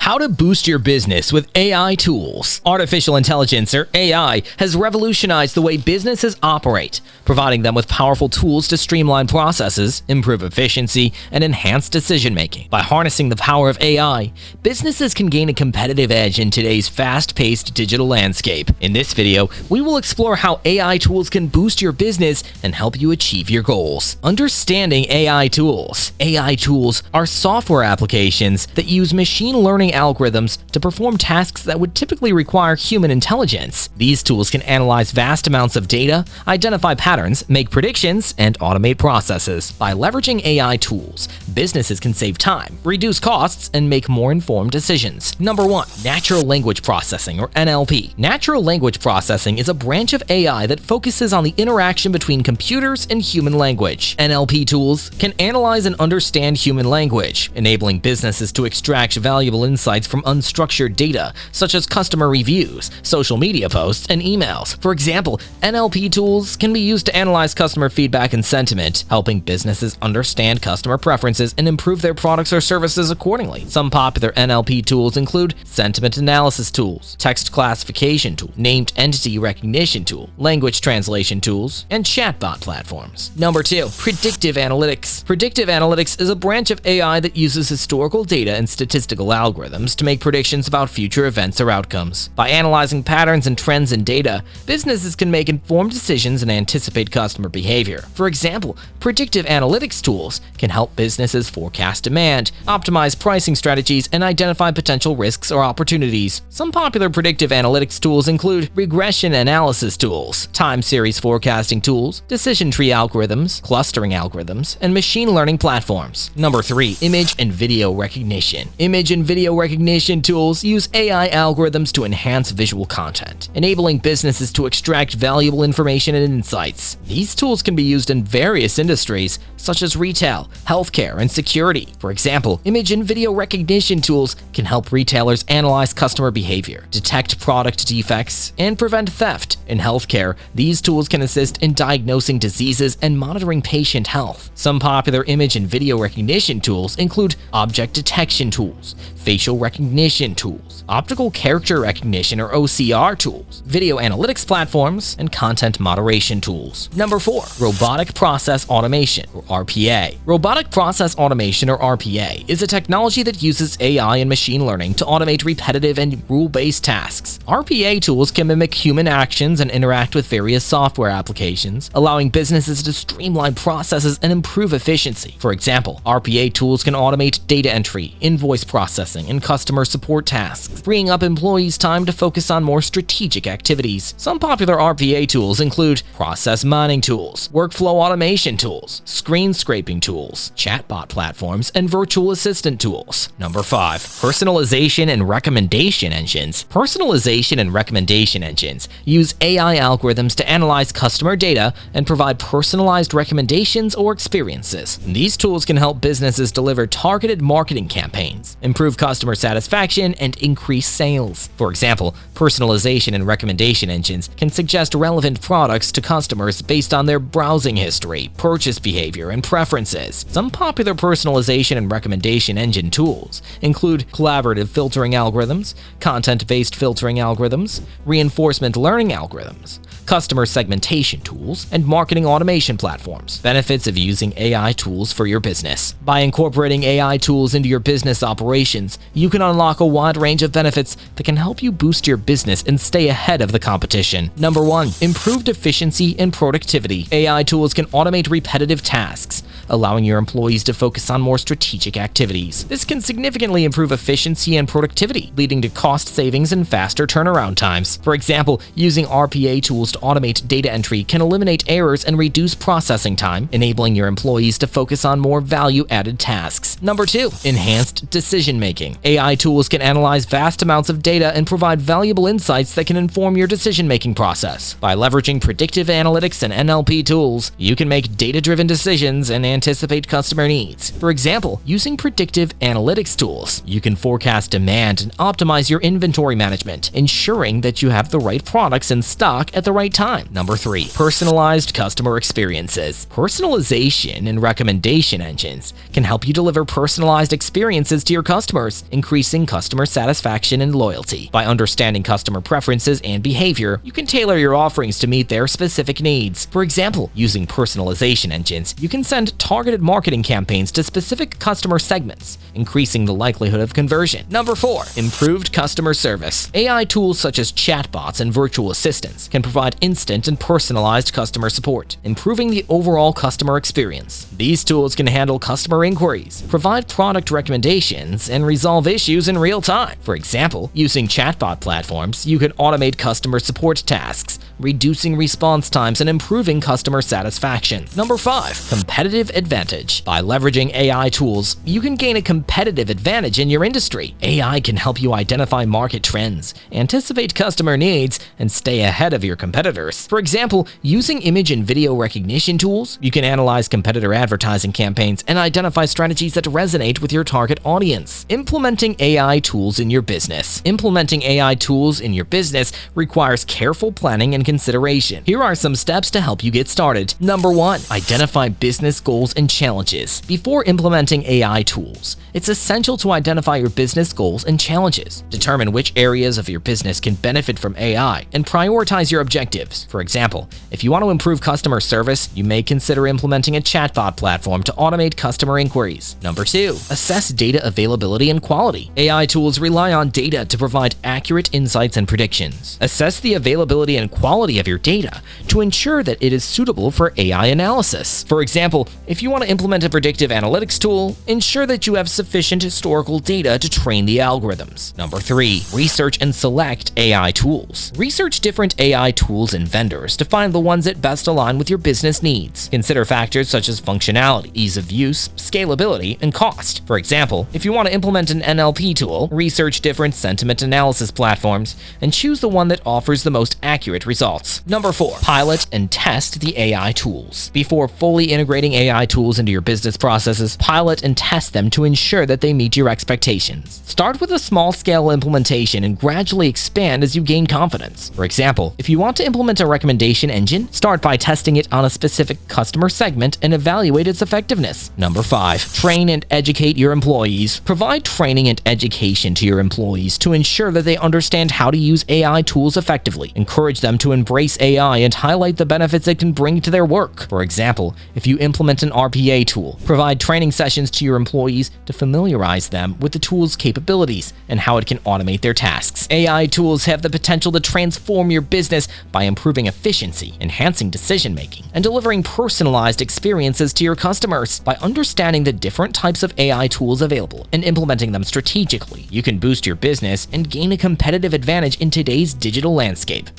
How to boost your business with AI tools. Artificial intelligence, or AI, has revolutionized the way businesses operate, providing them with powerful tools to streamline processes, improve efficiency, and enhance decision-making. By harnessing the power of AI, businesses can gain a competitive edge in today's fast-paced digital landscape. In this video, we will explore how AI tools can boost your business and help you achieve your goals. Understanding AI tools. AI tools are software applications that use machine learning algorithms to perform tasks that would typically require human intelligence. These tools can analyze vast amounts of data, identify patterns, make predictions, and automate processes. By leveraging AI tools, businesses can save time, reduce costs, and make more informed decisions. Number 1. Natural Language Processing, or NLP. Natural language processing is a branch of AI that focuses on the interaction between computers and human language. NLP tools can analyze and understand human language, enabling businesses to extract valuable insights from unstructured data, such as customer reviews, social media posts, and emails. For example, NLP tools can be used to analyze customer feedback and sentiment, helping businesses understand customer preferences and improve their products or services accordingly. Some popular NLP tools include sentiment analysis tools, text classification tool, named entity recognition tool, language translation tools, and chatbot platforms. Number 2. Predictive Analytics. Predictive Analytics is a branch of AI that uses historical data and statistical algorithms to make predictions about future events or outcomes. By analyzing patterns and trends in data, businesses can make informed decisions and anticipate customer behavior. For example, predictive analytics tools can help businesses forecast demand, optimize pricing strategies, and identify potential risks or opportunities. Some popular predictive analytics tools include regression analysis tools, time series forecasting tools, decision tree algorithms, clustering algorithms, and machine learning platforms. Number 3. Image and video recognition. Image and video recognition tools use AI algorithms to enhance visual content, enabling businesses to extract valuable information and insights. These tools can be used in various industries, such as retail, healthcare, and security. For example, image and video recognition tools can help retailers analyze customer behavior, detect product defects, and prevent theft. In healthcare, these tools can assist in diagnosing diseases and monitoring patient health. Some popular image and video recognition tools include object detection tools, facial recognition tools, optical character recognition or OCR tools, video analytics platforms, and content moderation tools. Number 4. Robotic Process Automation, or RPA. Robotic Process Automation, or RPA, is a technology that uses AI and machine learning to automate repetitive and rule-based tasks. RPA tools can mimic human actions and interact with various software applications, allowing businesses to streamline processes and improve efficiency. For example, RPA tools can automate data entry, invoice processing, and customer support tasks, freeing up employees' time to focus on more strategic activities. Some popular RPA tools include process mining tools, workflow automation tools, screen scraping tools, chatbot platforms, and virtual assistant tools. Number 5. Personalization and recommendation engines. Personalization and recommendation engines use AI algorithms to analyze customer data and provide personalized recommendations or experiences. These tools can help businesses deliver targeted marketing campaigns, improve customer satisfaction, and increase sales. For example, personalization and recommendation engines can suggest relevant products to customers based on their browsing history, purchase behavior, and preferences. Some popular personalization and recommendation engine tools include collaborative filtering algorithms, content-based filtering algorithms, reinforcement learning algorithms, customer segmentation tools, and marketing automation platforms. Benefits of using AI tools for your business. By incorporating AI tools into your business operations, you can unlock a wide range of benefits that can help you boost your business and stay ahead of the competition. Number 1. Improved efficiency and productivity. AI tools can automate repetitive tasks, allowing your employees to focus on more strategic activities. This can significantly improve efficiency and productivity, leading to cost savings and faster turnaround times. For example, using RPA tools to automate data entry can eliminate errors and reduce processing time, enabling your employees to focus on more value-added tasks. Number 2. Enhanced decision-making. AI tools can analyze vast amounts of data and provide valuable insights that can inform your decision-making process. By leveraging predictive analytics and NLP tools, you can make data-driven decisions and anticipate customer needs. For example, using predictive analytics tools, you can forecast demand and optimize your inventory management, ensuring that you have the right products in stock at the right time. Number 3. Personalized customer experiences. Personalization and recommendation engines can help you deliver personalized experiences to your customers, increasing customer satisfaction and loyalty. By understanding customer preferences and behavior, you can tailor your offerings to meet their specific needs. For example, using personalization engines, you can send targeted marketing campaigns to specific customer segments, increasing the likelihood of conversion. Number 4. Improved customer service. AI tools such as chatbots and virtual assistants can provide instant and personalized customer support, improving the overall customer experience. These tools can handle customer inquiries, provide product recommendations, and resolve issues in real time. For example, using chatbot platforms, you can automate customer support tasks, reducing response times and improving customer satisfaction. Number 5. Competitive advantage. By leveraging AI tools, you can gain a competitive advantage in your industry. AI can help you identify market trends, anticipate customer needs, and stay ahead of your competitors. For example, using image and video recognition tools, you can analyze competitor advertising campaigns and identify strategies that resonate with your target audience. Implementing AI tools in your business. Implementing AI tools in your business requires careful planning and consideration. Here are some steps to help you get started. Number 1. Identify business goals and challenges. Before implementing AI tools, it's essential to identify your business goals and challenges. Determine which areas of your business can benefit from AI and prioritize your objectives. For example, if you want to improve customer service, you may consider implementing a chatbot platform to automate customer inquiries. Number 2. Assess data availability and quality. AI tools rely on data to provide accurate insights and predictions. Assess the availability and quality of your data to ensure that it is suitable for AI analysis. For example, if you want to implement a predictive analytics tool, ensure that you have sufficient historical data to train the algorithms. Number 3. Research and select AI tools. Research different AI tools and vendors to find the ones that best align with your business needs. Consider factors such as functionality, ease of use, scalability, and cost. For example, if you want to implement an NLP tool, research different sentiment analysis platforms and choose the one that offers the most accurate results. Number 4. Pilot and test the AI tools. Before fully integrating AI tools into your business processes, pilot and test them to ensure that they meet your expectations. Start with a small-scale implementation and gradually expand as you gain confidence. For example, if you want to implement a recommendation engine, start by testing it on a specific customer segment and evaluate its effectiveness. Number 5. Train and educate your employees. Provide training and education to your employees to ensure that they understand how to use AI tools effectively. Encourage them to embrace AI and highlight the benefits it can bring to their work. For example, if you implement an RPA tool, provide training sessions to your employees to familiarize them with the tool's capabilities and how it can automate their tasks. AI tools have the potential to transform your business by improving efficiency, enhancing decision-making, and delivering personalized experiences to your customers. By understanding the different types of AI tools available and implementing them strategically, you can boost your business and gain a competitive advantage in today's digital landscape.